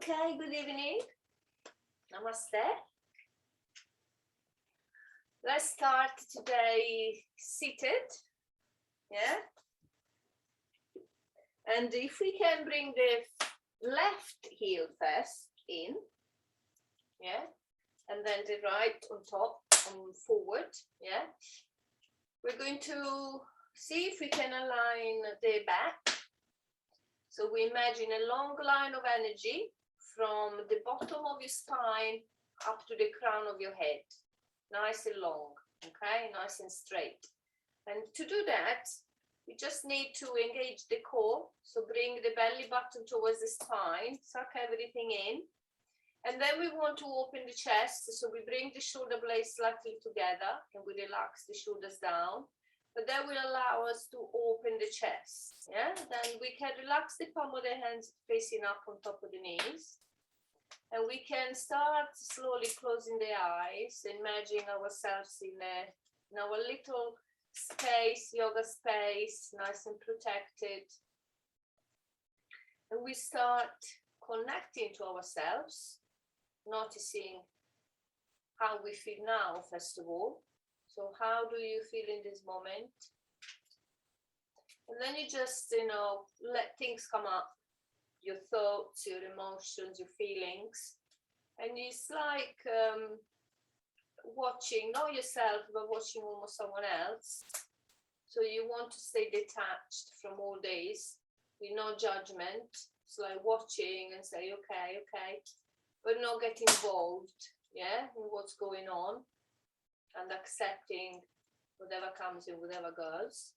Okay, good evening. Namaste. Let's start today seated. Yeah. And if we can bring the left heel first in. Yeah. And then the right on top and forward. Yeah. We're going to see if we can align the back. So we imagine a long line of energy from the bottom of your spine up to the crown of your head. Nice and long, okay? Nice and straight. And to do that, we just need to engage the core. So bring the belly button towards the spine, suck everything in. And then we want to open the chest. So we bring the shoulder blades slightly together and we relax the shoulders down. But that will allow us to open the chest. Yeah, then we can relax the palm of the hands facing up on top of the knees. And we can start slowly closing the eyes, imagining ourselves in our little space, yoga space, nice and protected. And we start connecting to ourselves, noticing how we feel now, first of all. So how do you feel in this moment? And then you just, let things come up, your thoughts, your emotions, your feelings. And it's like watching, not yourself, but watching almost someone else. So you want to stay detached from all this with no judgment. It's like watching and say, okay, but not get involved, yeah, in what's going on. And accepting whatever comes and whatever goes.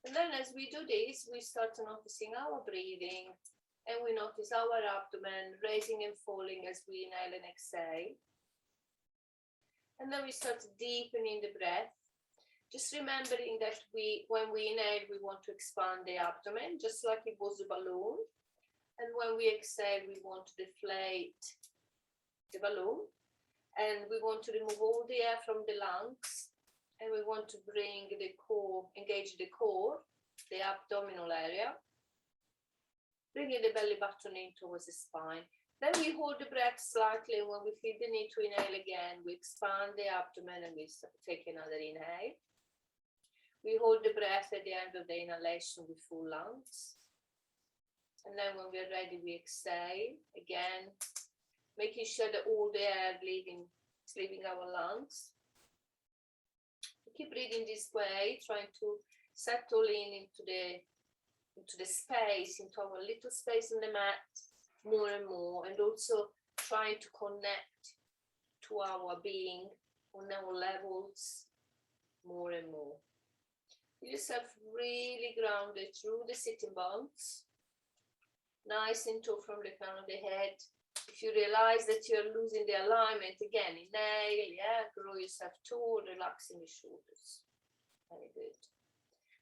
And then as we do this, we start noticing our breathing and we notice our abdomen raising and falling as we inhale and exhale. And then we start deepening the breath, just remembering that when we inhale, we want to expand the abdomen, just like it was a balloon. And when we exhale, we want to deflate the balloon. And we want to remove all the air from the lungs. And we want to bring the core, engage the core, the abdominal area. Bringing the belly button in towards the spine. Then we hold the breath slightly. And when we feel the need to inhale again, we expand the abdomen and we take another inhale. We hold the breath at the end of the inhalation with full lungs. And then when we're ready, we exhale again. Making sure that all the air is leaving our lungs. We keep breathing this way, trying to settle into the space, into our little space on the mat, more and more, and also trying to connect to our being on our levels more and more. Feel yourself really grounded through the sitting bones, nice and tall from the crown of the head. If you realize that you're losing the alignment, again, inhale, yeah, grow yourself tall, relaxing the shoulders. Very good.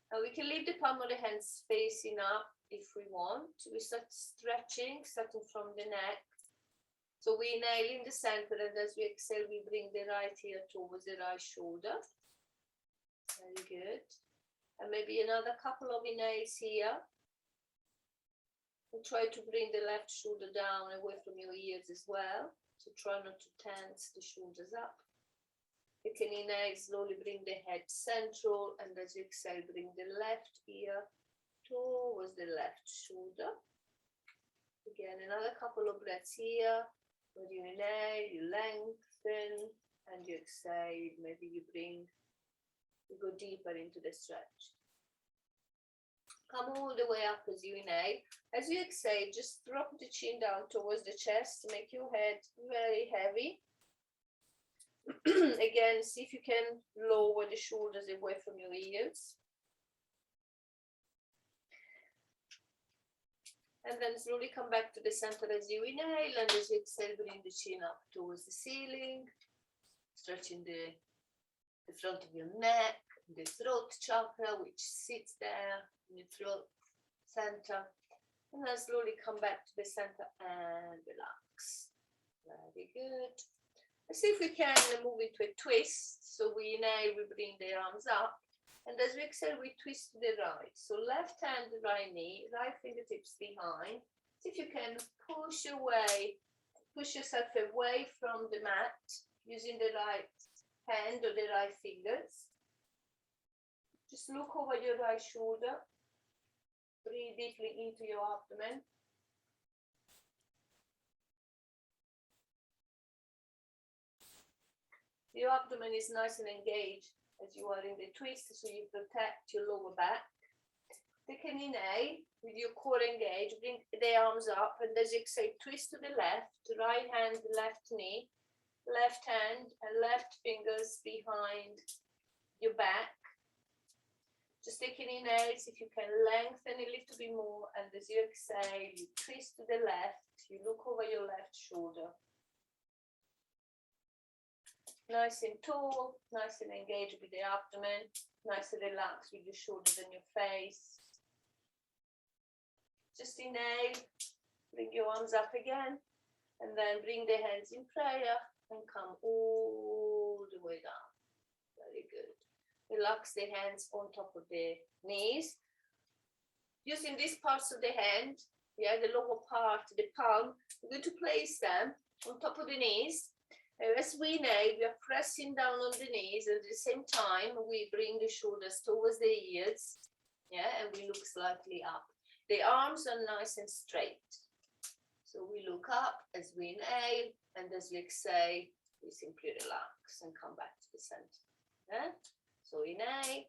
Now we can leave the palm of the hands facing up if we want. We start stretching, starting from the neck. So we inhale in the center, and as we exhale, we bring the right ear towards the right shoulder. Very good. And maybe another couple of inhales here. And try to bring the left shoulder down away from your ears as well. So try not to tense the shoulders up. You can inhale, slowly bring the head central, and as you exhale, bring the left ear towards the left shoulder. Again, another couple of breaths here. When you inhale, you lengthen, and you exhale, maybe you go deeper into the stretch. Come all the way up as you inhale. As you exhale, just drop the chin down towards the chest. Make your head very heavy. Again, see if you can lower the shoulders away from your ears. And then slowly come back to the center as you inhale. And as you exhale, bring the chin up towards the ceiling. Stretching the front of your neck, the throat chakra, which sits there in the throat center. And then slowly come back to the center and relax. Very good. Let's see if we can move into a twist. So we inhale, we bring the arms up. And as we exhale, we twist to the right. So left hand, right knee, right fingertips behind. See if you can push away, push yourself away from the mat using the right hand or the right fingers. Just look over your right shoulder. Breathe deeply into your abdomen. Your abdomen is nice and engaged as you are in the twist, so you protect your lower back. Take an inhale with your core engaged, bring the arms up, and as you exhale, twist to the left, right hand, left knee, left hand and left fingers behind your back. Just take an inhale, if you can lengthen a little bit more, and as you exhale, you twist to the left, you look over your left shoulder. Nice and tall, nice and engaged with the abdomen, nice and relaxed with your shoulders and your face. Just inhale, bring your arms up again, and then bring the hands in prayer and come all the way down. Very good. Relax the hands on top of the knees. Using these parts of the hand, the lower part, the palm, we're going to place them on top of the knees. As we inhale, we are pressing down on the knees, and at the same time, we bring the shoulders towards the ears, and we look slightly up. The arms are nice and straight. So we look up as we inhale, and as we exhale, we simply relax and come back to the center. So inhale,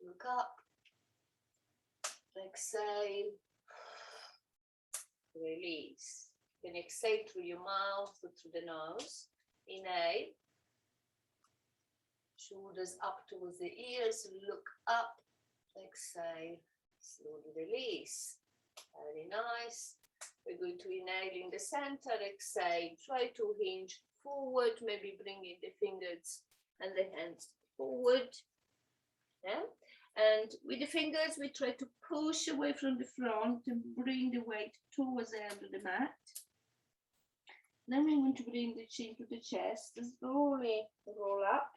look up, exhale, release. Then exhale through your mouth or through the nose. Inhale, shoulders up towards the ears, look up, exhale, slowly release. Very nice. We're going to inhale in the center, exhale, try to hinge forward, maybe bringing the fingers and the hands forward. And with the fingers, we try to push away from the front and bring the weight towards the end of the mat. Then we're going to bring the chin to the chest and slowly roll up.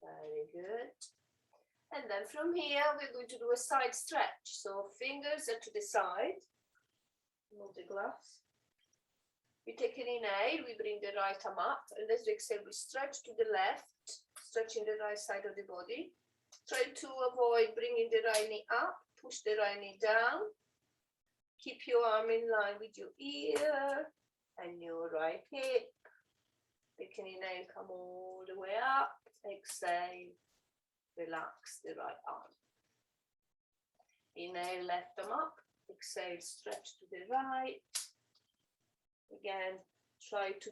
Very good. And then from here, we're going to do a side stretch. So fingers are to the side. Move the gloves. We take an inhale, we bring the right arm up, and as we exhale, we stretch to the left, stretching the right side of the body. Try to avoid bringing the right knee up, push the right knee down. Keep your arm in line with your ear and your right hip. Take an inhale, come all the way up, exhale, relax the right arm. Inhale, left arm up, exhale, stretch to the right. Again, try to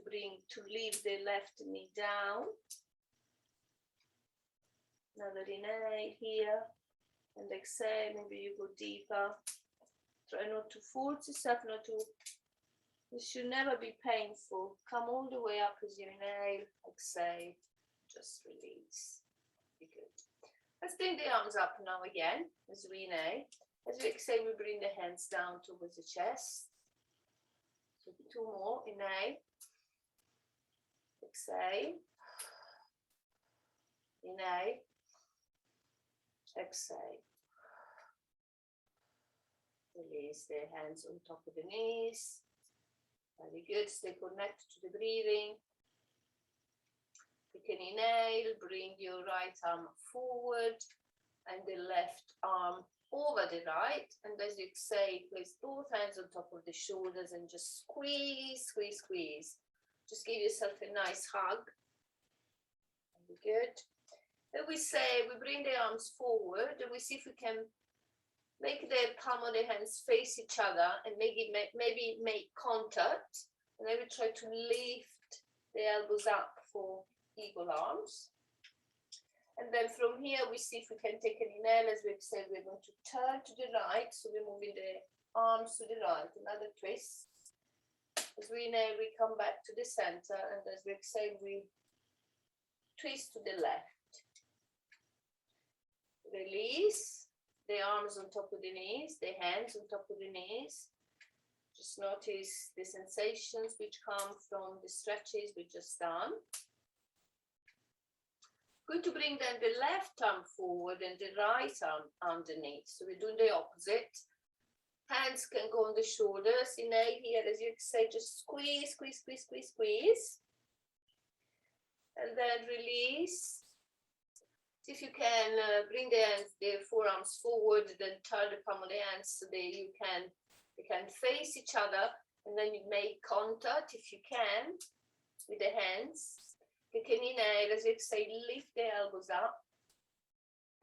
leave the left knee down. Another inhale here, and exhale, maybe you go deeper. Try not to force yourself, it should never be painful. Come all the way up as you inhale, exhale, just release. Be good. Let's bring the arms up now again, as we inhale. As we exhale, we bring the hands down towards the chest. So 2 more, inhale, exhale, inhale, exhale. Release the hands on top of the knees. Very good, stay connected to the breathing. You can inhale, bring your right arm forward and the left arm over the right, and as you exhale, place both hands on top of the shoulders and just squeeze, squeeze, squeeze. Just give yourself a nice hug. Very good. Then we bring the arms forward and we see if we can make the palm of the hands face each other and maybe make contact. And then we try to lift the elbows up for eagle arms. And then from here, we see if we can take an inhale. As we exhale, we're going to turn to the right. So we're moving the arms to the right, another twist. As we inhale, we come back to the center. And as we exhale, we twist to the left. Release the arms on top of the knees, the hands on top of the knees. Just notice the sensations which come from the stretches we just done. Going to bring then the left arm forward and the right arm underneath. So we're doing the opposite. Hands can go on the shoulders. Inhale here as you exhale, just squeeze, squeeze, squeeze, squeeze, squeeze. And then release. See if you can bring the forearms forward, then turn the palm of the hands so they can face each other, and then you make contact if you can with the hands. You can inhale as you exhale, lift the elbows up,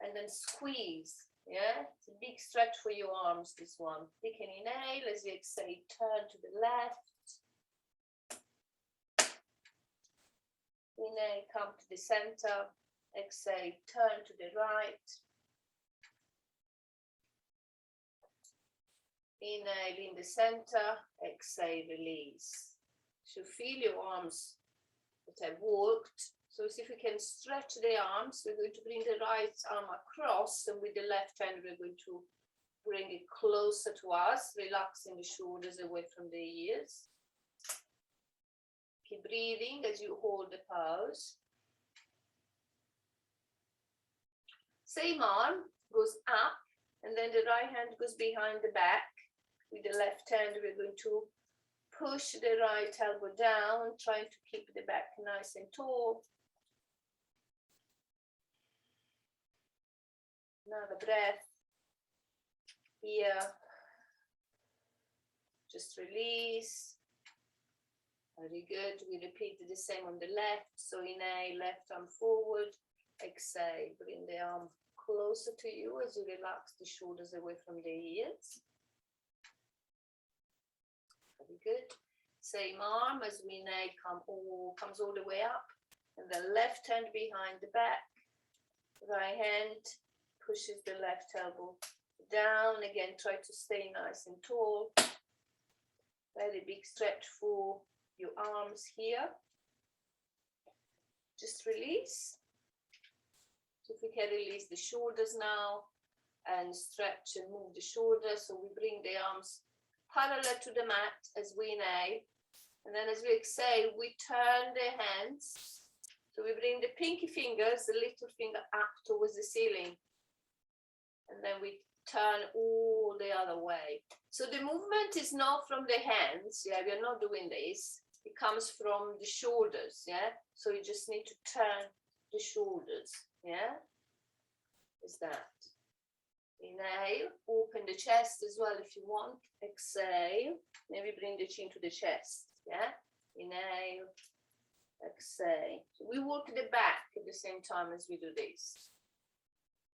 and then squeeze. Yeah, it's a big stretch for your arms, this one. You can inhale as you exhale, turn to the left. Inhale, come to the center. Exhale, turn to the right. Inhale in the center. Exhale, release. So feel your arms that have worked. So see if we can stretch the arms. We're going to bring the right arm across, and with the left hand, we're going to bring it closer to us, relaxing the shoulders away from the ears. Keep breathing as you hold the pose. Same arm goes up, and then the right hand goes behind the back. With the left hand, we're going to push the right elbow down, trying to keep the back nice and tall. Another breath here. Just release. Very good. We repeat the same on the left. So inhale, left arm forward. Exhale, bring the arm closer to you as you relax the shoulders away from the ears. Very good. Same arm as we inhale, comes all the way up. And the left hand behind the back. Right hand pushes the left elbow down. Again, try to stay nice and tall. Very big stretch for your arms here. Just release. So if we can release the shoulders now and stretch and move the shoulders. So we bring the arms parallel to the mat as we inhale. And then as we exhale, we turn the hands. So we bring the pinky fingers, the little finger up towards the ceiling. And then we turn all the other way. So the movement is not from the hands. Yeah, we are not doing this. It comes from the shoulders. Yeah. So you just need to turn the shoulders. Yeah. Is that. Inhale, open the chest as well if you want. Exhale. Maybe bring the chin to the chest. Yeah. Inhale. Exhale. So we work the back at the same time as we do this.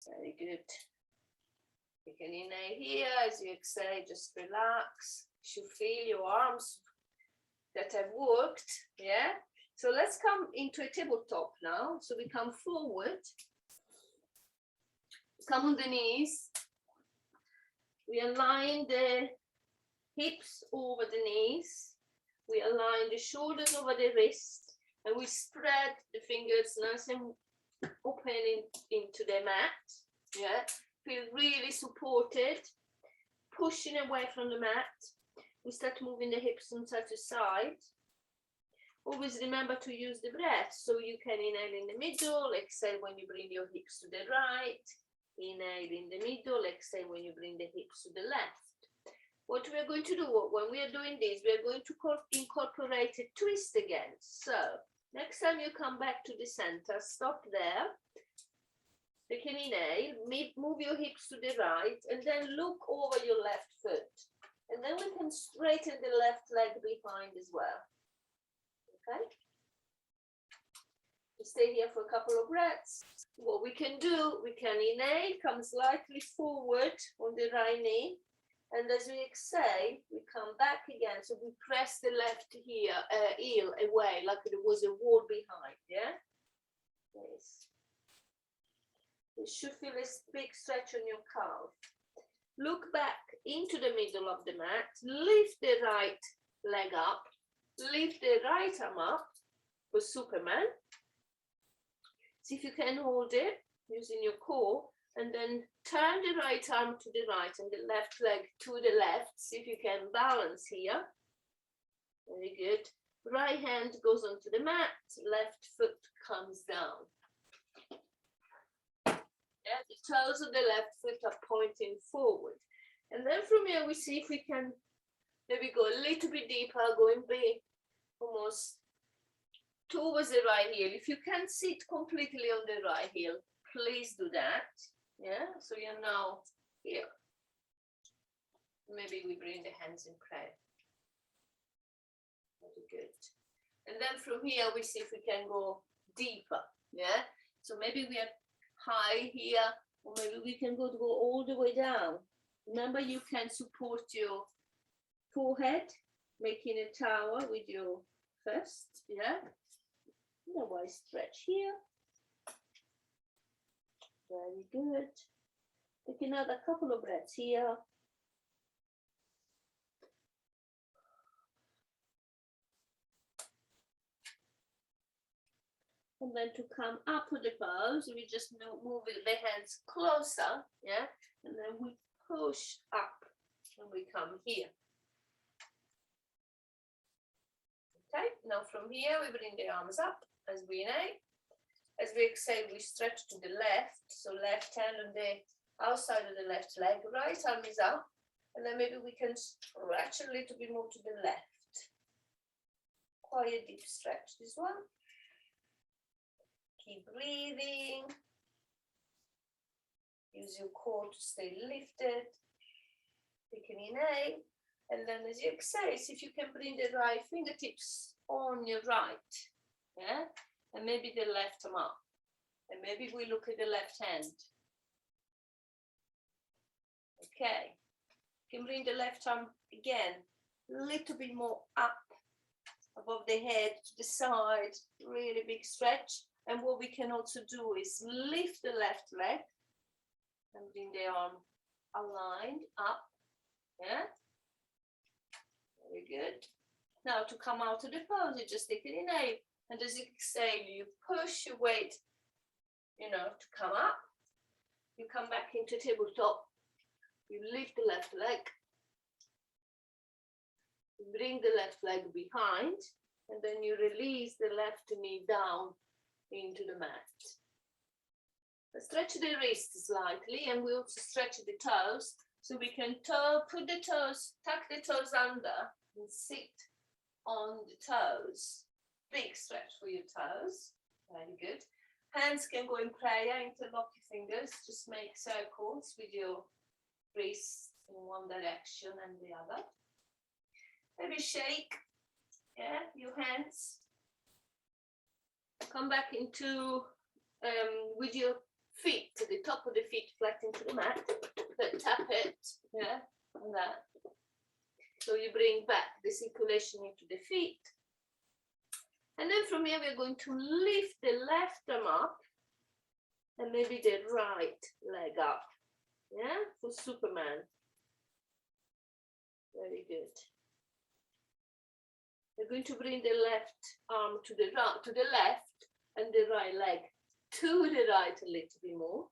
Very good. You can inhale here as you exhale, just relax. You feel your arms that have worked. Yeah. So let's come into a tabletop now. So we come forward. Come on the knees. We align the hips over the knees. We align the shoulders over the wrist. And we spread the fingers nice and open into the mat. Yeah. Feel really supported. Pushing away from the mat. We start moving the hips from side to side. Always remember to use the breath. So you can inhale in the middle. Exhale when you bring your hips to the right. Inhale in the middle. Exhale when you bring the hips to the left. What we are going to do when we are doing this, we are going to incorporate a twist again. So next time you come back to the center, stop there. You can inhale, move your hips to the right, and then look over your left foot. And then we can straighten the left leg behind as well. Okay? We stay here for a couple of breaths. What we can do, we can inhale, come slightly forward on the right knee. And as we exhale, we come back again. So we press the left heel away, like there was a wall behind, yeah? Yes. You should feel a big stretch on your calf. Look back into the middle of the mat. Lift the right leg up. Lift the right arm up for Superman. See if you can hold it using your core. And then turn the right arm to the right and the left leg to the left. See if you can balance here. Very good. Right hand goes onto the mat. Left foot comes down. Yeah, the toes of the left foot are pointing forward. And then from here, we see if we can maybe go a little bit deeper, going big, almost towards the right heel. If you can't sit completely on the right heel, please do that. Yeah, so you're now here. Maybe we bring the hands in prayer. Very good. And then from here, we see if we can go deeper. Yeah, so maybe we are high here, or maybe we can go all the way down. Remember, you can support your forehead, making a tower with your fist. Yeah. Otherwise, stretch here. Very good. Take another couple of breaths here. And then to come up with the pose, we just move the hands closer, yeah? And then we push up and we come here. Okay, now from here, we bring the arms up as we inhale. As we exhale, we stretch to the left. So left hand on the outside of the left leg, right arm is up. And then maybe we can stretch a little bit more to the left. Quite a deep stretch, this one. Keep breathing. Use your core to stay lifted. Take an inhale. And then as you exhale, see if you can bring the right fingertips on your right. Yeah? And maybe the left arm up. And maybe we look at the left hand. Okay. You can bring the left arm again, a little bit more up above the head, to the side, really big stretch. And what we can also do is lift the left leg and bring the arm aligned up. Yeah. Very good. Now to come out of the pose, you just take an inhale. And as you exhale, you push your weight, to come up. You come back into tabletop. You lift the left leg. You bring the left leg behind. And then you release the left knee down into the mat. Stretch the wrist slightly, and we also stretch the toes. So we can put the toes, tuck the toes under and sit on the toes. Big stretch for your toes. Very good. Hands can go in prayer, interlock your fingers. Just make circles with your wrists in one direction and the other. Maybe shake, your hands. Come back into, with your feet, to the top of the feet flat into the mat. But tap it, on that. So you bring back the circulation into the feet. And then from here, we're going to lift the left arm up and maybe the right leg up. Yeah, for Superman. Very good. We're going to bring the left arm to the left and the right leg to the right a little bit more.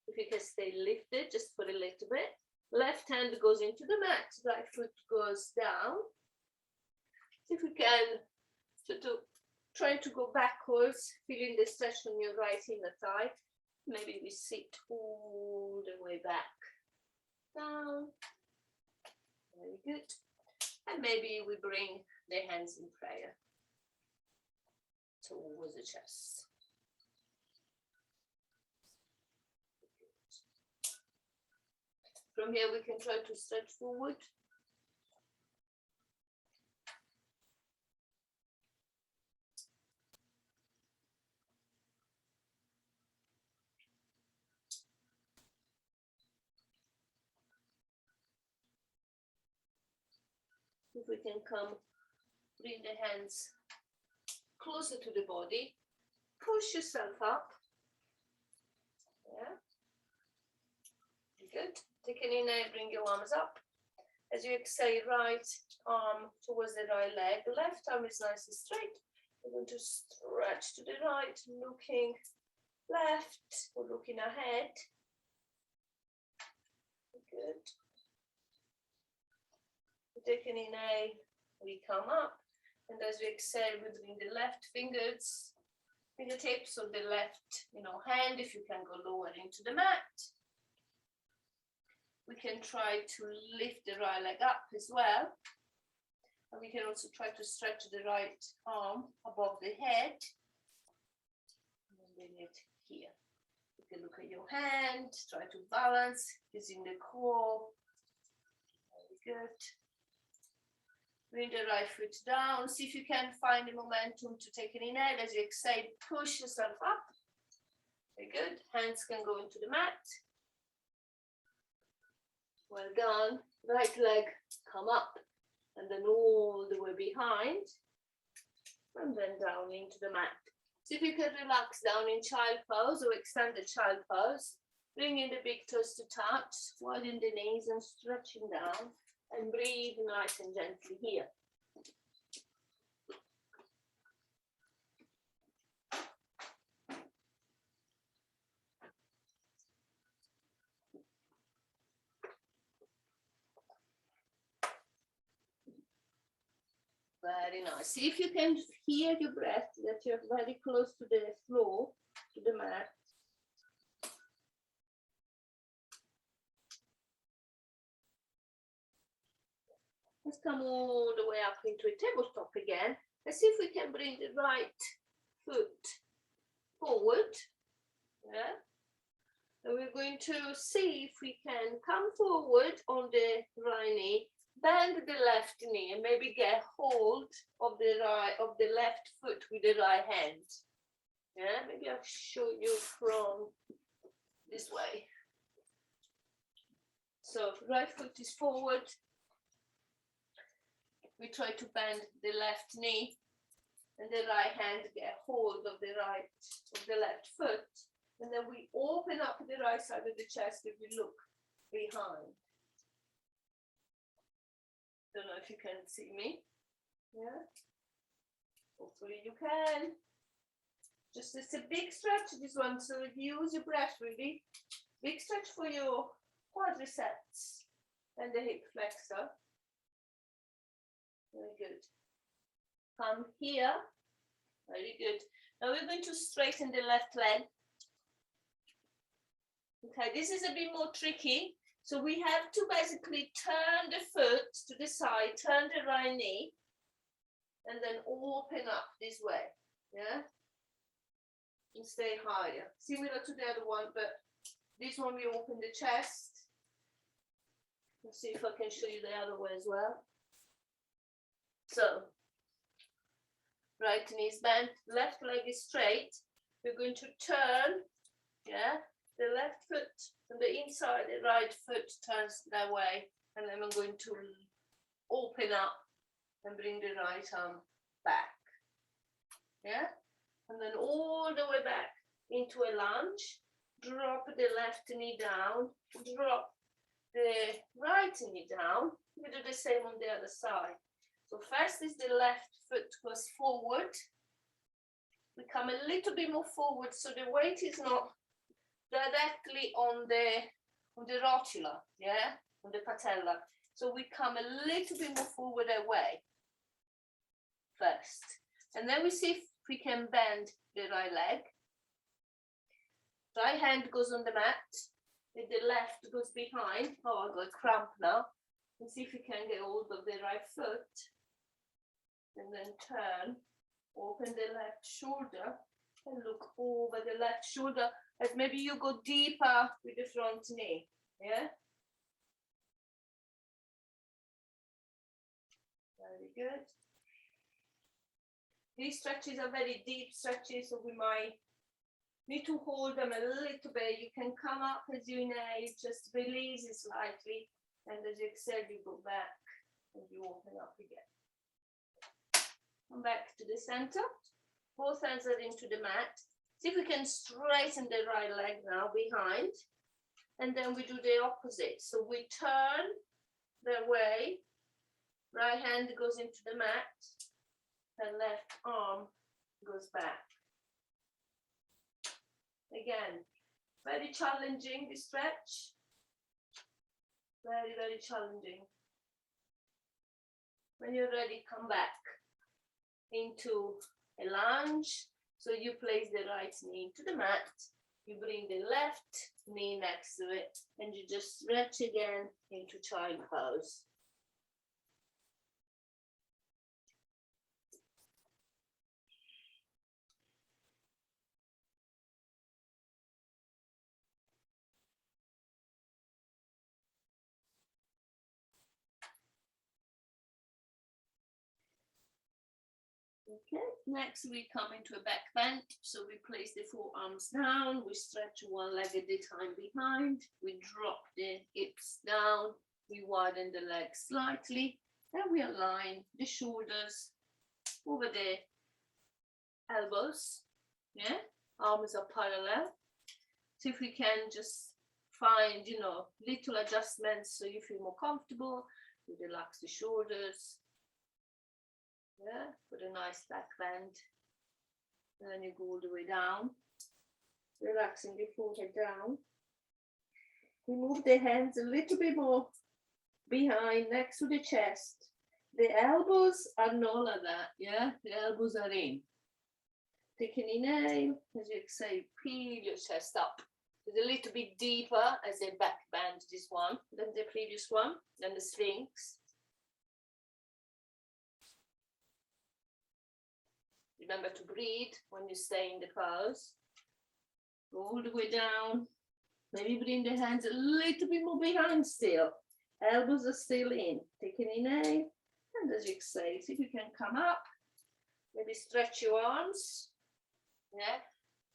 If you can stay lifted just for a little bit. Left hand goes into the mat, right foot goes down. If we can try to go backwards, feeling the stretch on your right inner thigh. Maybe we sit all the way back, down. Very good. And maybe we bring the hands in prayer towards the chest. From here, we can try to stretch forward. If we can bring the hands closer to the body, push yourself up. Yeah. Good. Take an inhale, bring your arms up. As you exhale, right arm towards the right leg. Left arm is nice and straight. We're going to stretch to the right, looking left or looking ahead. Good. Take an inhale, we come up. And as we exhale, we bring the left fingertips or the left, hand, if you can go lower into the mat. we can try to lift the right leg up as well. And we can also try to stretch the right arm above the head. And bring it here. You can look at your hand, try to balance using the core. Very good. Bring the right foot down. See if you can find the momentum to take an inhale. As you exhale, push yourself up. Very good. Hands can go into the mat. Well done. Right leg come up and then all the way behind. And then down into the mat. See if you can relax down in child pose or extend the child pose. Bringing the big toes to touch, widen the knees and stretching down. And breathe nice and gently here. Very nice. See if you can hear your breath, that you're very close to the floor, to the mat. Let's come all the way up into a tabletop again. Let's see if we can bring the right foot forward. Yeah. And we're going to see if we can come forward on the right knee, bend the left knee, and maybe get hold of the left foot with the right hand. Yeah, maybe I'll show you from this way. So right foot is forward. We try to bend the left knee and the right hand get hold of the left foot. And then we open up the right side of the chest if we look behind. Don't know if you can see me. Yeah. Hopefully you can. Just it's a big stretch, this one. So if you use your breath really, big stretch for your quadriceps and the hip flexor. Very good. Come here. Very good. Now we're going to straighten the left leg. Okay, this is a bit more tricky. So we have to basically turn the foot to the side, turn the right knee, and then open up this way. Yeah? And stay higher. Similar to the other one, but this one we open the chest. Let's see if I can show you the other way as well. So, right knee is bent, left leg is straight. We're going to turn, yeah, the left foot from the inside, the right foot turns that way. And then I'm going to open up and bring the right arm back. Yeah, and then all the way back into a lunge. Drop the left knee down, drop the right knee down. We do the same on the other side. So first is the left foot goes forward. We come a little bit more forward so the weight is not directly on the rotula, yeah, on the patella. So we come a little bit more forward away first. And then we see if we can bend the right leg. Right hand goes on the mat, with the left goes behind. Oh, I got cramp now. And see if you can get hold of the right foot. And then turn, open the left shoulder and look over the left shoulder as maybe you go deeper with the front knee, yeah? Very good. These stretches are very deep stretches, so we might need to hold them a little bit. You can come up as you inhale, just release it slightly, and as you exhale, you go back and you open up again. Come back to the center. Both hands are into the mat. See if we can straighten the right leg now behind. And then we do the opposite. So we turn the way. Right hand goes into the mat. And left arm goes back. Again, very challenging, this stretch. Very, very challenging. When you're ready, come back into a lunge. So you place the right knee to the mat You bring the left knee next to it and you just stretch again into child pose. Okay, next we come into a back bend. So we place the forearms down, we stretch one leg at a time behind, we drop the hips down, we widen the legs slightly, and we align the shoulders over the elbows. Yeah, arms are parallel. So if we can just find, little adjustments so you feel more comfortable, you relax the shoulders. Yeah, put a nice back bend. And then you go all the way down, relaxing the forehead down. We move the hands a little bit more behind, next to the chest. The elbows are not like that, yeah? The elbows are in. Take an inhale, as you exhale, peel your chest up. It's a little bit deeper as a back bend, this one, than the previous one, than the Sphinx. Remember to breathe when you stay in the pose. Go all the way down. Maybe bring the hands a little bit more behind still. Elbows are still in. Take an inhale. And as you exhale, see if you can come up. Maybe stretch your arms. Yeah.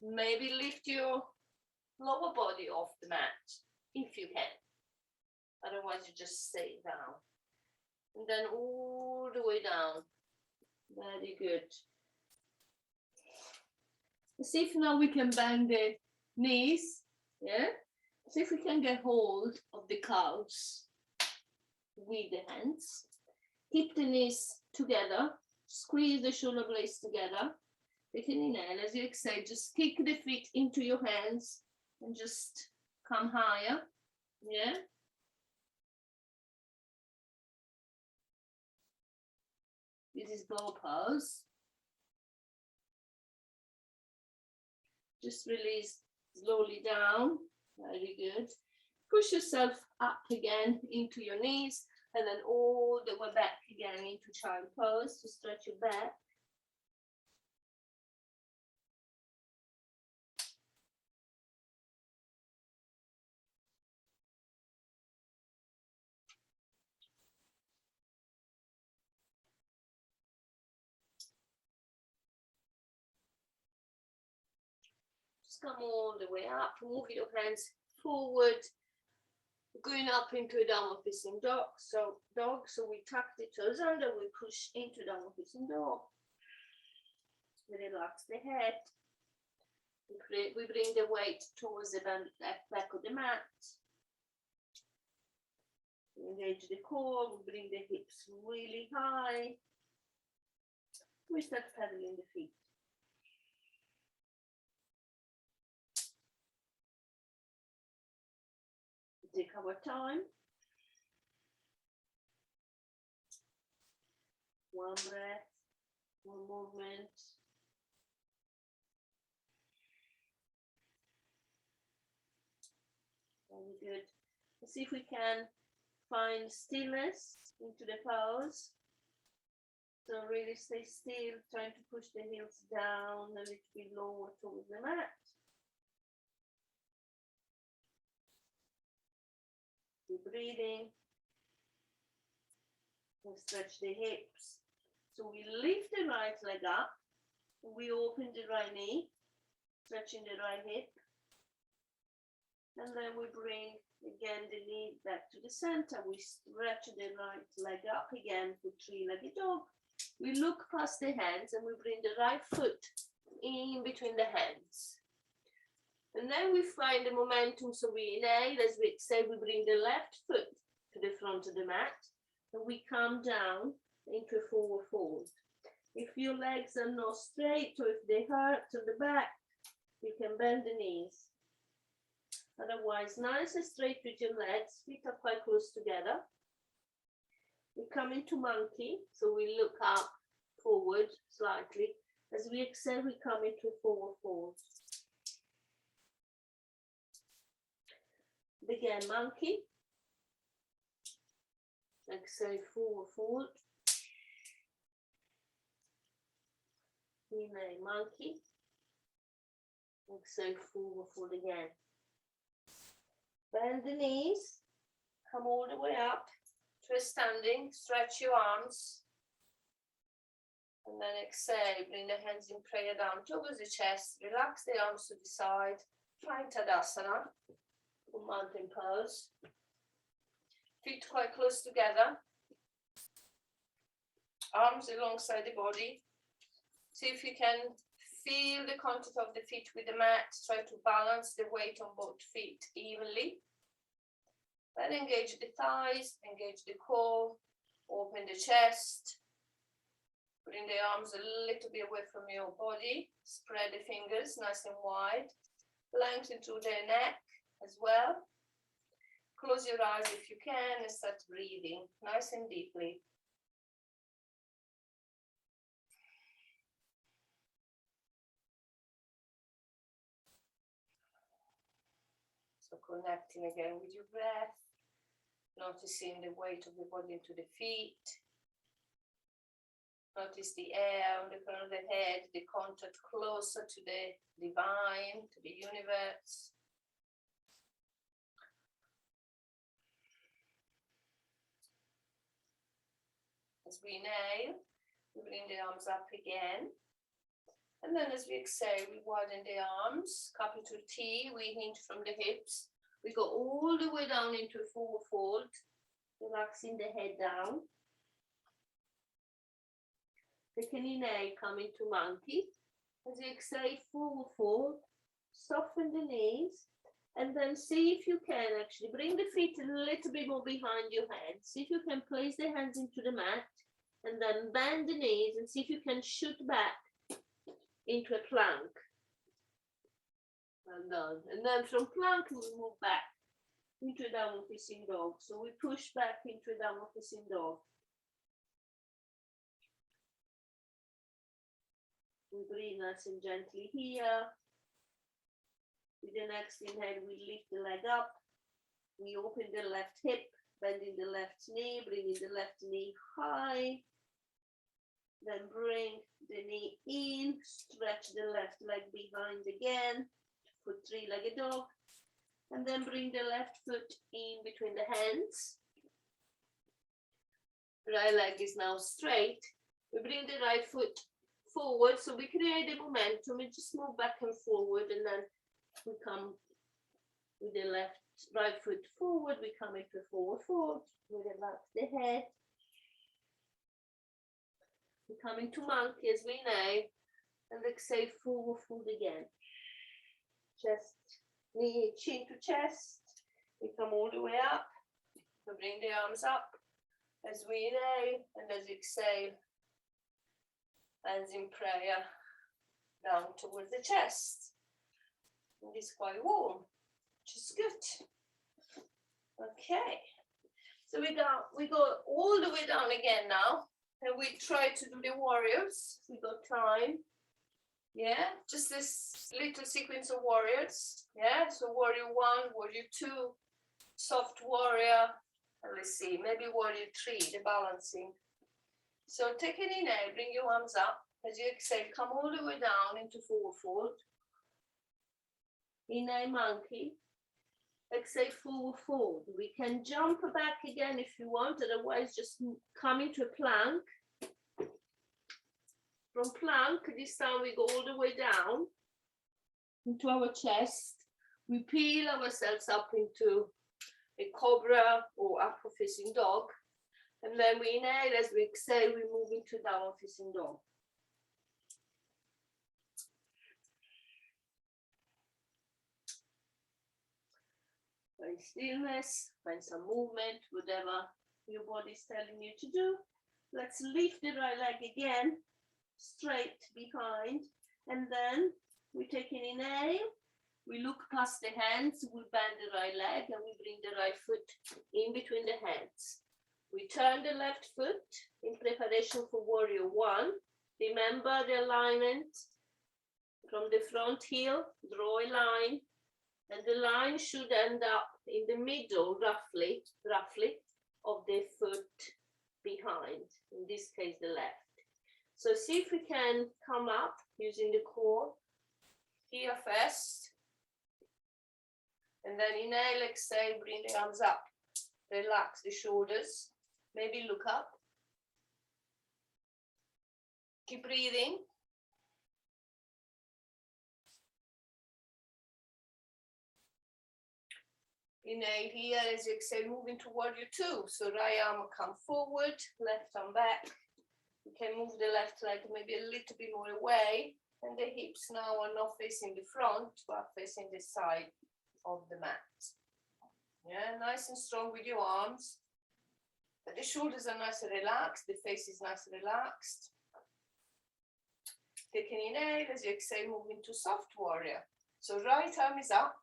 Maybe lift your lower body off the mat, if you can. Otherwise, you just stay down. And then all the way down. Very good. See if now we can bend the knees, yeah? See if we can get hold of the calves with the hands. Keep the knees together, squeeze the shoulder blades together. Take an inhale, as you exhale, just kick the feet into your hands and just come higher, yeah? This is bow pose. Just release slowly down. Very good. Push yourself up again into your knees and then all the way back again into child pose to stretch your back. Just come all the way up. Move your hands forward, going up into a downward facing dog. So we tuck the toes under, we push into downward facing dog. We relax the head. We bring the weight towards the back of the mat. We engage the core, we bring the hips really high. We start pedaling the feet. Take our time. One breath, one movement. Very good. Let's see if we can find stillness into the pose. So really stay still, trying to push the heels down a little bit lower towards the mat. Keep breathing. We stretch the hips. So we lift the right leg up. We open the right knee, stretching the right hip. And then we bring again the knee back to the center. We stretch the right leg up again for three-legged dog. We look past the hands and we bring the right foot in between the hands. And then we find the momentum. So we inhale, as we exhale, we bring the left foot to the front of the mat. And we come down into a forward fold. If your legs are not straight or if they hurt on the back, you can bend the knees. Otherwise, nice and straight with your legs, feet are quite close together. We come into monkey, so we look up, forward slightly. As we exhale, we come into forward fold. Again, monkey. Exhale, forward fold. Inhale, monkey. Exhale, forward fold again. Bend the knees. Come all the way up to a standing. Stretch your arms. And then exhale, bring the hands in prayer down towards the chest. Relax the arms to the side. Find Tadasana, or mountain pose. Feet quite close together. Arms alongside the body. See if you can feel the contact of the feet with the mat. Try to balance the weight on both feet evenly. Then engage the thighs, engage the core, open the chest. Bring the arms a little bit away from your body. Spread the fingers nice and wide. Lengthen through the neck as well. Close your eyes if you can and start breathing nice and deeply. So connecting again with your breath. Noticing the weight of the body into the feet. Notice the air on the crown of the head, the contact closer to the divine, to the universe. As we inhale, we bring the arms up again. And then as we exhale, we widen the arms, capital T, we hinge from the hips. We go all the way down into a forward fold, relaxing the head down. Take an inhale, come into monkey. As you exhale, forward fold, soften the knees, and then see if you can actually bring the feet a little bit more behind your head. See if you can place the hands into the mat, and then bend the knees, and see if you can shoot back into a plank. Well done. And then from plank, we move back into a downward facing dog. So we push back into a downward facing dog. We breathe nice and gently here. With the next inhale, we lift the leg up. We open the left hip, bending the left knee, bringing the left knee high. Then bring the knee in, stretch the left leg behind again, for three-legged dog. And then bring the left foot in between the hands. Right leg is now straight. We bring the right foot forward, so we create a momentum. We just move back and forward, and then we come with the right foot forward. We come into a forward fold. We relax the head. We come into monkey as we inhale, and exhale, forward fold again. Chest, knee, chin to chest. We come all the way up. We bring the arms up as we inhale, and as we exhale, hands in prayer down towards the chest. And it's quite warm, which is good. Okay, so we go all the way down again now, and we try to do the warriors. We got time. Yeah, just this little sequence of warriors. Yeah, so warrior 1, warrior 2, soft warrior, and let's see, maybe warrior 3, the balancing. So take an inhale, bring your arms up. As you exhale, come all the way down into forward fold. Inhale, monkey. Exhale, forward fold. We can jump back again if you want, otherwise just come into a plank. From plank, this time we go all the way down into our chest. We peel ourselves up into a cobra or upward facing dog. And then we inhale, as we exhale, we move into downward facing dog. Find stillness, find some movement, whatever your body is telling you to do. Let's lift the right leg again, straight behind, and then we take an inhale, we look past the hands, we bend the right leg, and we bring the right foot in between the hands. We turn the left foot in preparation for warrior 1. Remember the alignment from the front heel, draw a line, and the line should end up in the middle, roughly, of the foot behind, in this case, the left. So see if we can come up using the core here first. And then inhale, exhale, bring the arms up. Relax the shoulders. Maybe look up. Keep breathing. Inhale here as you exhale, moving toward you too. So right arm come forward, left arm back. You can move the left leg maybe a little bit more away. And the hips now are not facing the front, but facing the side of the mat. Yeah, nice and strong with your arms. But the shoulders are nice and relaxed, the face is nice and relaxed. Take an inhale as you exhale, move into soft warrior. So right arm is up,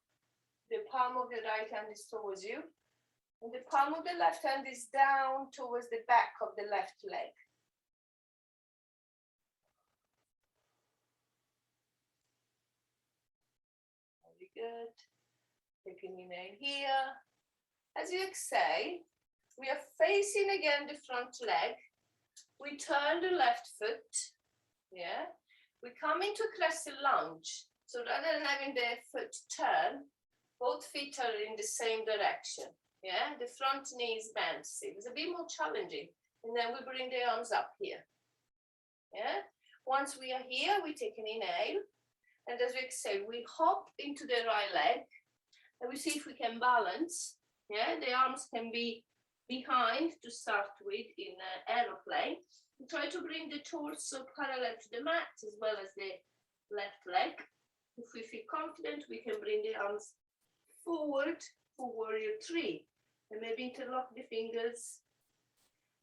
the palm of the right hand is towards you, and the palm of the left hand is down towards the back of the left leg. Very good. Take an inhale here. As you exhale, we are facing again the front leg. We turn the left foot. Yeah. We come into crescent lunge. So rather than having the foot turn, both feet are in the same direction. Yeah. The front knee is bent. See, it's a bit more challenging. And then we bring the arms up here. Yeah. Once we are here, we take an inhale. And as we exhale, we hop into the right leg. And we see if we can balance. Yeah, the arms can be behind to start with in an aeroplane. We try to bring the torso parallel to the mat as well as the left leg. If we feel confident, we can bring the arms forward for warrior three. And maybe interlock the fingers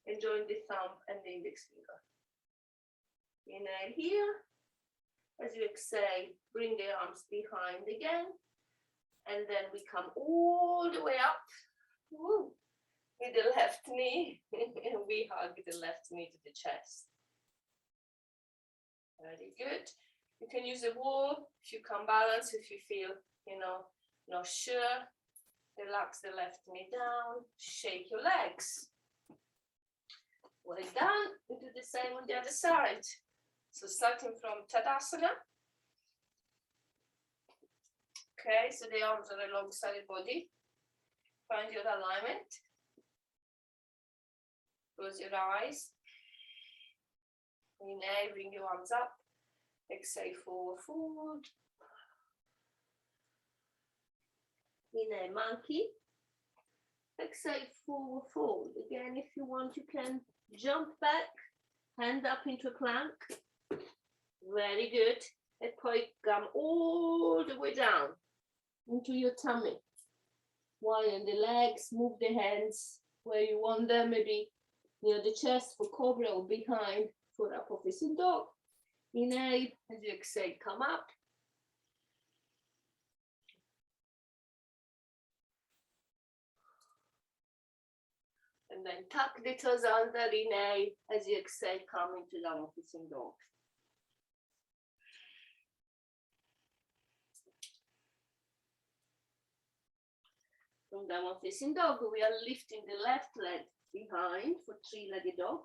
and join the thumb and the index finger. Inhale here. As you exhale, bring the arms behind again. And then we come all the way up. Woo, with the left knee. And we hug the left knee to the chest. Very good. You can use a wall if you can balance, if you feel, not sure. Relax the left knee down. Shake your legs. Well done. We do the same on the other side. So starting from Tadasana. Okay, so the arms are alongside the body. Find your alignment. Close your eyes. Inhale, bring your arms up. Exhale, forward, fold. Inhale, monkey. Exhale, forward, fold. Again, if you want, you can jump back, hand up into a plank. Very good. And point come all the way down into your tummy. Widen the legs, move the hands where you want them, maybe near the chest for cobra or behind for upward facing dog. Inhale, as you exhale, come up. And then tuck the toes under, inhale, as you exhale, come into downward facing dog. From downward facing dog, we are lifting the left leg behind for three-legged dog.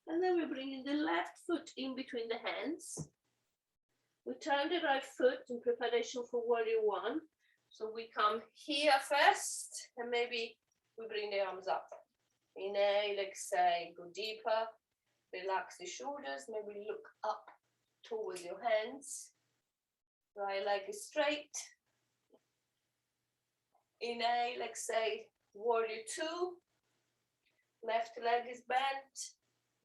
And then we're bringing the left foot in between the hands. We turn the right foot in preparation for warrior one. So we come here first, and maybe we bring the arms up. Inhale, exhale, go deeper. Relax the shoulders, maybe look up towards your hands. Right leg is straight. Inhale, exhale, warrior two. Left leg is bent,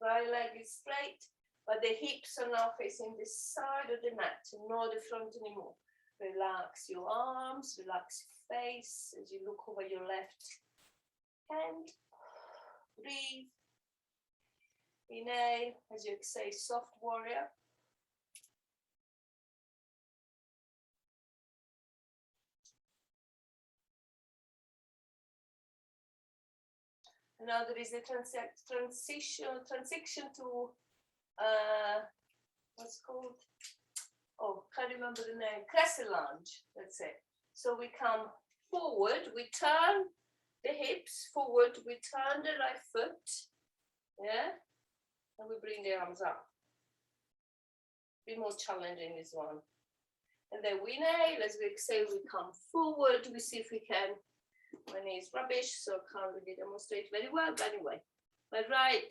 right leg is straight, but the hips are now facing the side of the mat, not the front anymore. Relax your arms, relax your face as you look over your left hand. Breathe. Inhale, as you exhale, soft warrior. Now there is a transition to what's called? Oh, can't remember the name. Crescent lunge. That's it. So we come forward, we turn the hips forward, we turn the right foot, yeah, and we bring the arms up. Be more challenging this one. And then we inhale, as we exhale, we come forward, we see if we can. My knee is rubbish, so I can't really demonstrate very well, but anyway, my right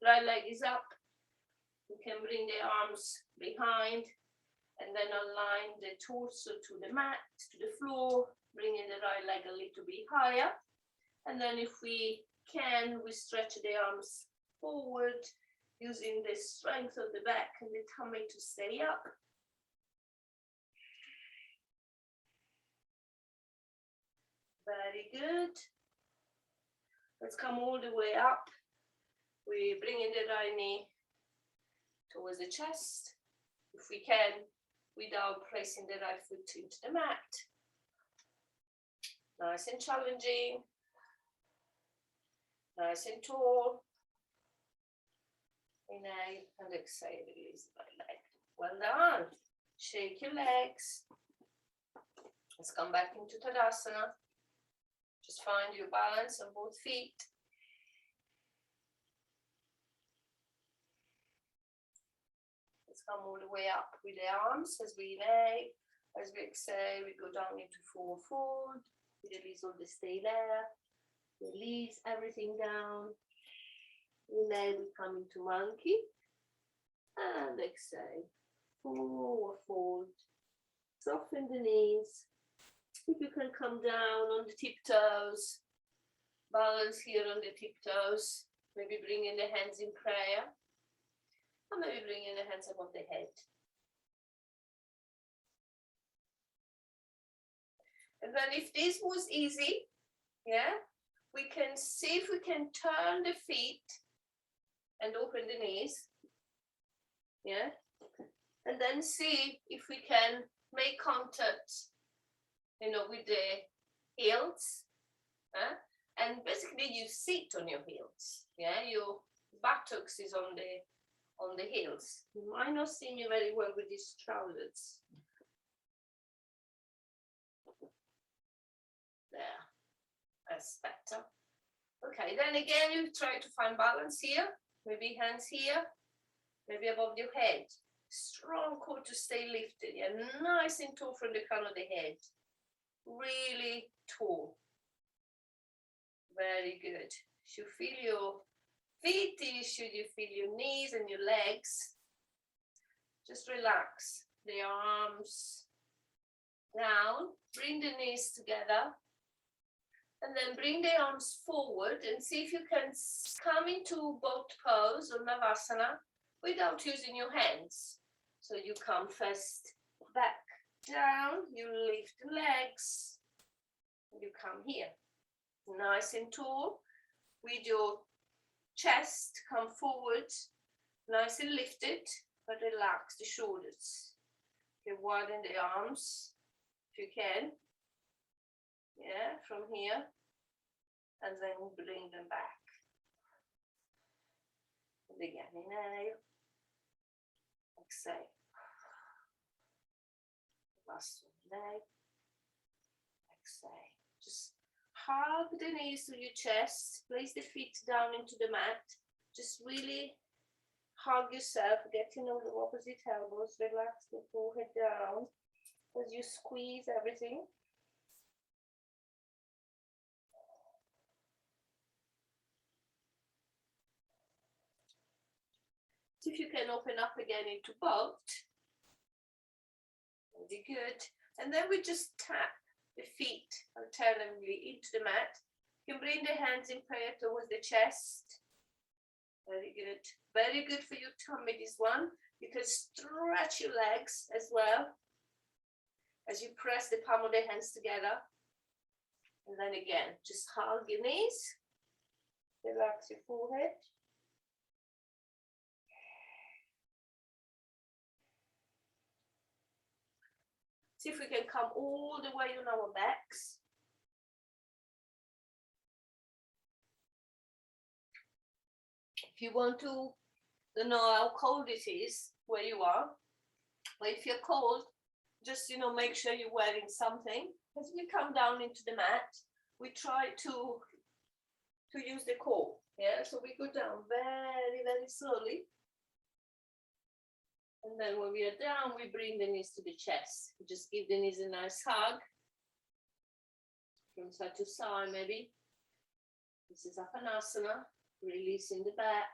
leg is up. We can bring the arms behind and then align the torso to the mat, to the floor, bringing the right leg a little bit higher. And then if we can, we stretch the arms forward, using the strength of the back and the tummy to stay up. Very good. Let's come all the way up. We bring in the right knee towards the chest, if we can, without placing the right foot into the mat. Nice and challenging. Nice and tall. Inhale and exhale, release the right leg. Well done. Shake your legs. Let's come back into Tadasana. Just find your balance on both feet. Let's come all the way up with the arms as we inhale. As we exhale, we go down into forward fold. We release all the stay there. Release everything down. Inhale, we come into monkey. And exhale. Forward fold. Soften the knees. If you can come down on the tiptoes. Balance here on the tiptoes. Maybe bring in the hands in prayer. Or maybe bring in the hands above the head. And then if this was easy, yeah, we can see if we can turn the feet and open the knees, yeah, and then see if we can make contact, you know, with the heels, and basically you sit on your heels, yeah, your buttocks is on the heels. You might not see me very well with these trousers. There, that's better. Okay, then again, you try to find balance here. Maybe hands here, maybe above your head. Strong core to stay lifted. Yeah, nice and tall from the crown of the head. Really tall. Very good. Should feel your feet, should you feel your knees and your legs. Just relax the arms down. Bring the knees together. And then bring the arms forward and see if you can come into boat pose or Navasana without using your hands. So you come first back down, you lift the legs, you come here. Nice and tall, with your chest come forward, nice and lifted, but relax the shoulders. You widen the arms if you can. Yeah, from here, and then bring them back. And again, inhale, exhale. Last one, inhale, exhale. Just hug the knees to your chest, place the feet down into the mat. Just really hug yourself, getting on the opposite elbows, relax the forehead down as you squeeze everything. See if you can open up again into boat. Very good. And then we just tap the feet alternately into the mat. You can bring the hands in prayer towards the chest. Very good. Very good for your tummy, this one. You can stretch your legs as well as you press the palm of the hands together. And then again, just hug your knees. Relax your forehead. See if we can come all the way on our backs. If you want to, know how cold it is where you are, but if you're cold, just, make sure you're wearing something. As we come down into the mat, we try to use the core. Yeah, so we go down very, very slowly. And then when we are down, we bring the knees to the chest. We just give the knees a nice hug from side to side, maybe. This is Apanasana, releasing the back,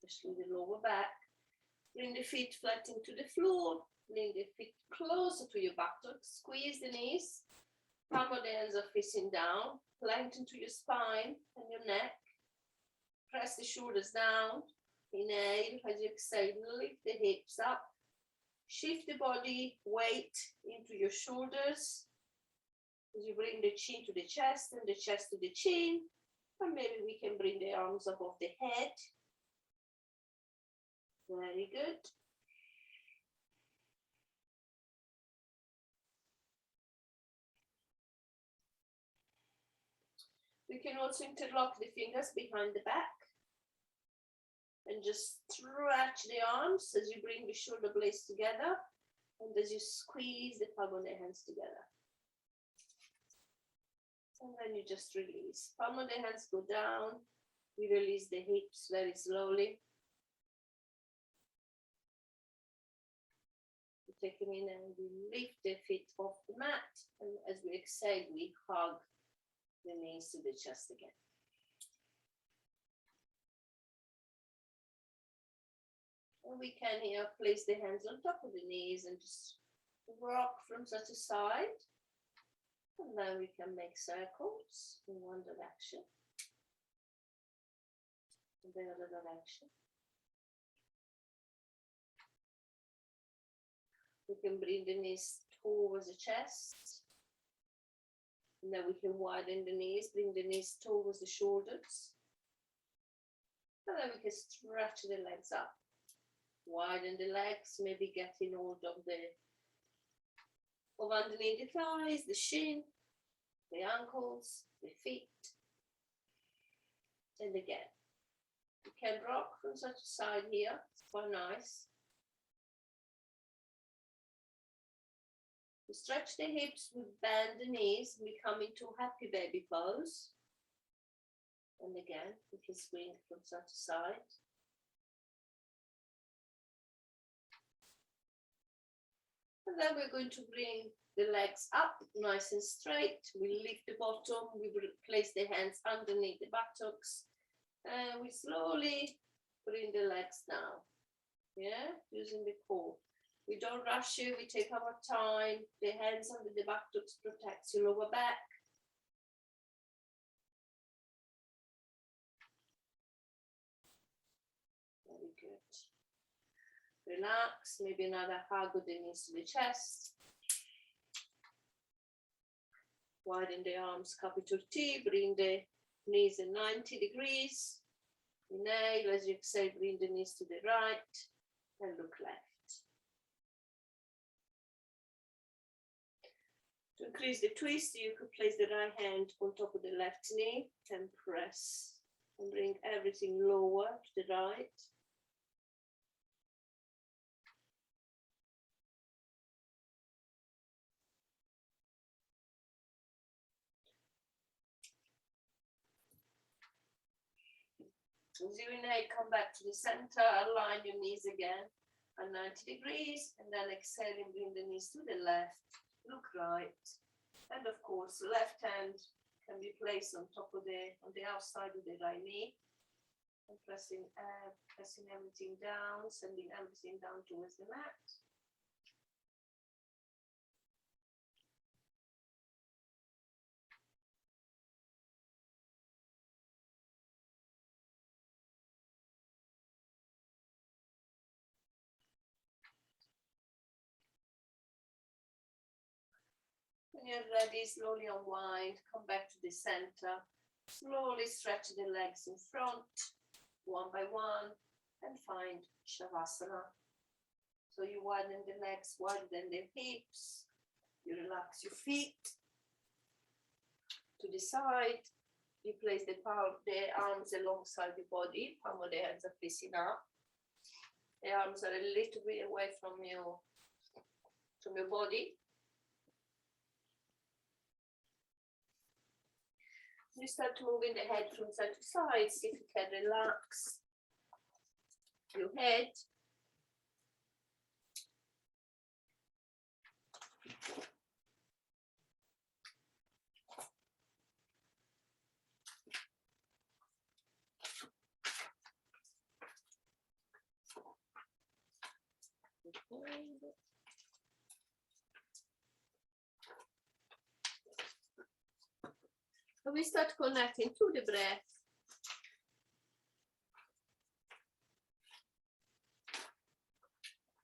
especially the lower back. Bring the feet flat into the floor. Bring the feet closer to your buttocks. Squeeze the knees. Palm of the hands are facing down. Lengthen to your spine and your neck. Press the shoulders down. Inhale. As you exhale, lift the hips up. Shift the body weight into your shoulders. As you bring the chin to the chest and the chest to the chin. And maybe we can bring the arms above the head. Very good. We can also interlock the fingers behind the back and just stretch the arms as you bring the shoulder blades together and as you squeeze the palm of the hands together. And then you just release. Palm of the hands go down. We release the hips very slowly. We take them in and we lift the feet off the mat. And as we exhale, we hug the knees to the chest again. And we can here place the hands on top of the knees and just rock from side to side. And then we can make circles in one direction, in the other direction. We can bring the knees towards the chest. And then we can widen the knees, bring the knees towards the shoulders. And then we can stretch the legs up. Widen the legs, maybe getting hold of underneath the thighs, the shin, the ankles, the feet. And again, you can rock from side to side here. It's quite nice. We stretch the hips, we bend the knees, we come into happy baby pose. And again, we can swing from side to side. And then we're going to bring the legs up nice and straight. We lift the bottom, we place the hands underneath the buttocks. And we slowly bring the legs down. Yeah, using the core. We don't rush you, we take our time. The hands under the buttocks protects your lower back. Very good. Relax, maybe another hug with the knees to the chest. Widen the arms, capital T, bring the knees in 90 degrees. Inhale, as you exhale, bring the knees to the right and look left. To increase the twist, you could place the right hand on top of the left knee and press and bring everything lower to the right. As you inhale, come back to the center, align your knees again at 90 degrees, and then exhaling, bring the knees to the left, look right. And of course, the left hand can be placed on top of on the outside of the right knee, and pressing everything down, sending everything down towards the mat. When you're ready, slowly unwind, come back to the center, slowly stretch the legs in front, one by one, and find Shavasana. So you widen the legs, widen the hips, you relax your feet to the side, you place the arms alongside the body, palm of the hands are facing up. The arms are a little bit away from you, from your body. You start moving the head from side to side. See if you can relax your head. And we start connecting to the breath.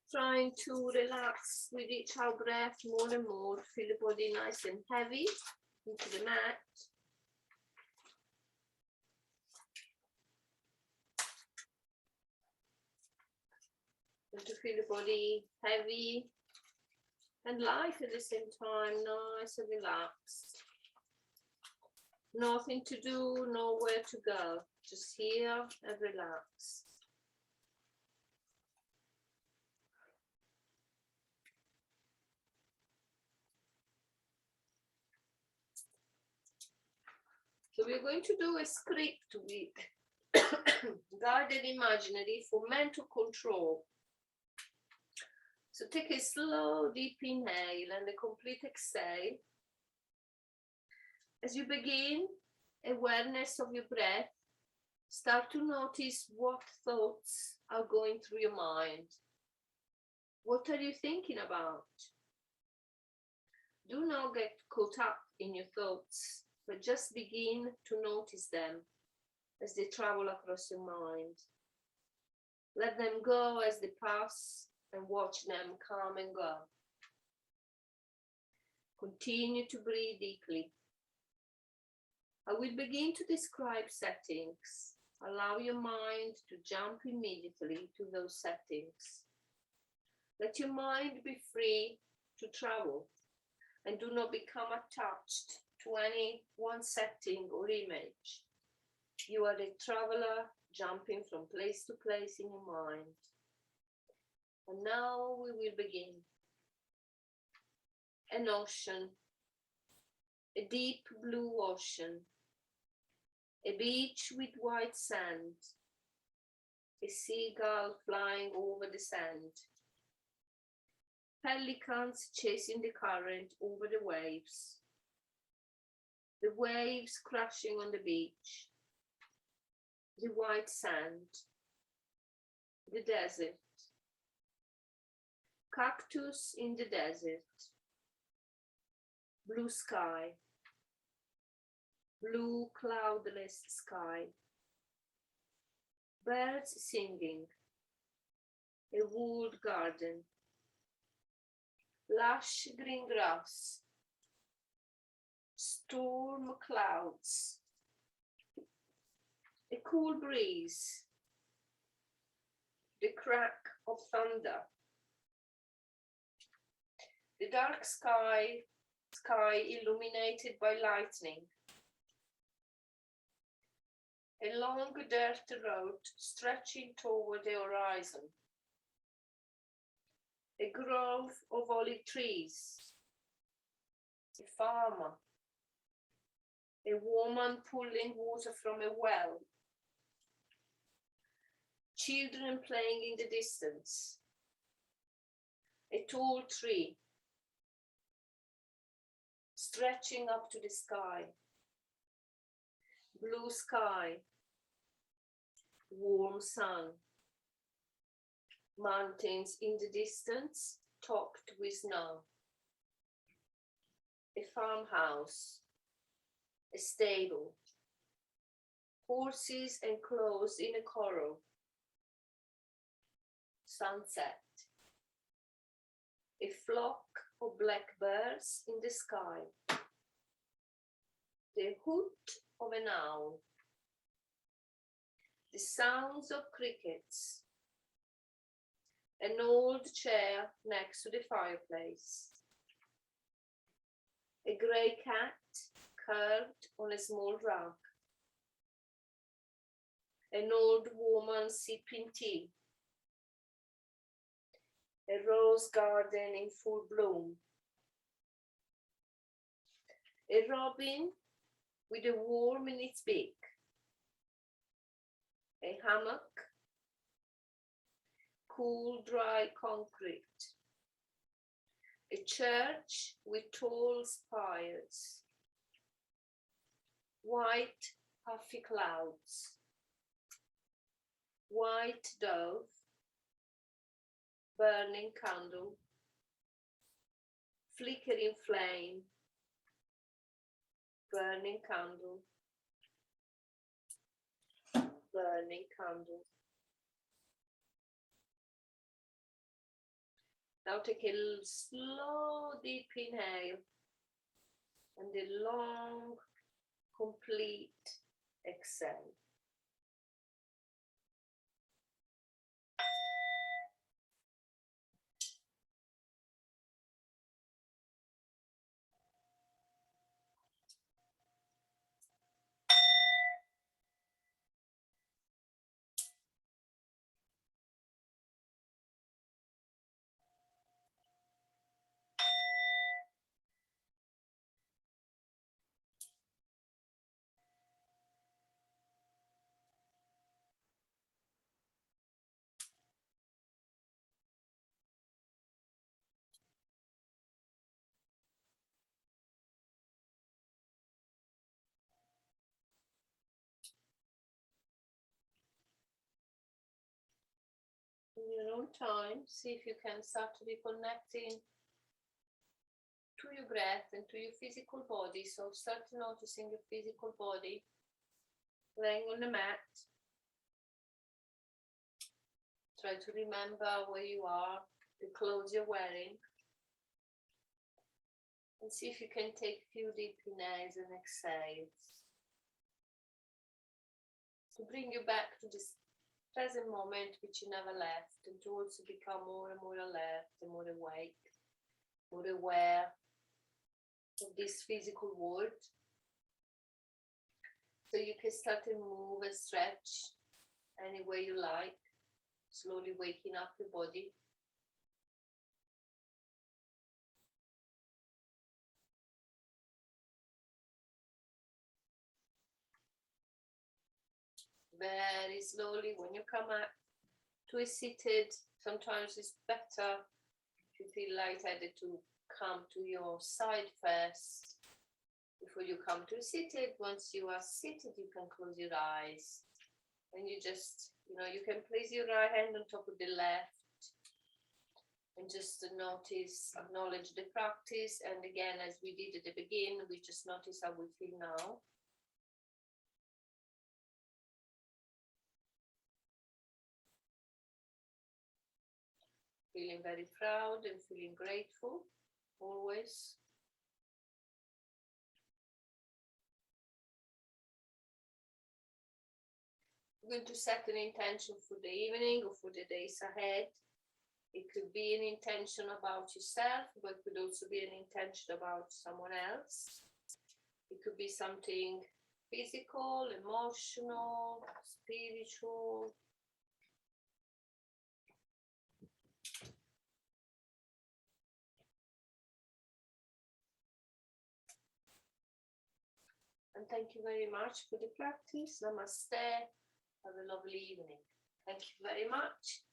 Trying to relax with each out breath more and more. Feel the body nice and heavy into the mat. And to feel the body heavy and light at the same time, nice and relaxed. Nothing to do, nowhere to go. Just here and relax. So we're going to do a script with guided imaginary for mental control. So take a slow, deep inhale and a complete exhale. As you begin, awareness of your breath, start to notice what thoughts are going through your mind. What are you thinking about? Do not get caught up in your thoughts, but just begin to notice them as they travel across your mind. Let them go as they pass and watch them come and go. Continue to breathe deeply. I will begin to describe settings. Allow your mind to jump immediately to those settings. Let your mind be free to travel and do not become attached to any one setting or image. You are a traveler jumping from place to place in your mind. And now we will begin. An ocean, a deep blue ocean, a beach with white sand, a seagull flying over the sand, pelicans chasing the current over the waves crashing on the beach, the white sand, the desert, cactus in the desert, blue sky, blue cloudless sky, birds singing, a walled garden, lush green grass, storm clouds, a cool breeze, the crack of thunder, the dark sky illuminated by lightning, a long dirt road stretching toward the horizon, a grove of olive trees, a farmer, a woman pulling water from a well, children playing in the distance, a tall tree stretching up to the sky, blue sky, warm sun, mountains in the distance topped with snow, a farmhouse, a stable, horses enclosed in a corral, sunset, a flock of blackbirds in the sky, the hoot of an owl, the sounds of crickets, an old chair next to the fireplace, a grey cat curled on a small rug, an old woman sipping tea, A rose garden in full bloom. A robin with a worm in its beak. A hammock, cool, dry concrete. A church with tall spires. White, puffy clouds. White dove. Burning candle. Flickering flame. Burning candle. Burning candle. Now take a slow, deep inhale and a long, complete exhale. In your own time, see if you can start to be connecting to your breath and to your physical body. So start noticing your physical body laying on the mat. Try to remember where you are, the clothes you're wearing. And see if you can take a few deep inhales and exhales to bring you back to this present moment which you never left, and to also become more and more alert and more awake, more aware of this physical world. So you can start to move and stretch any way you like, slowly waking up your body. Very slowly, when you come up to a seated, sometimes it's better if you feel lightheaded to come to your side first before you come to seated. Once you are seated, you can close your eyes and you just, you can place your right hand on top of the left and just notice, acknowledge the practice. And again, as we did at the beginning, we just notice how we feel now. Feeling very proud and feeling grateful, always. We're going to set an intention for the evening or for the days ahead. It could be an intention about yourself, but it could also be an intention about someone else. It could be something physical, emotional, spiritual. And thank you very much for the practice. Namaste. Have a lovely evening. Thank you very much.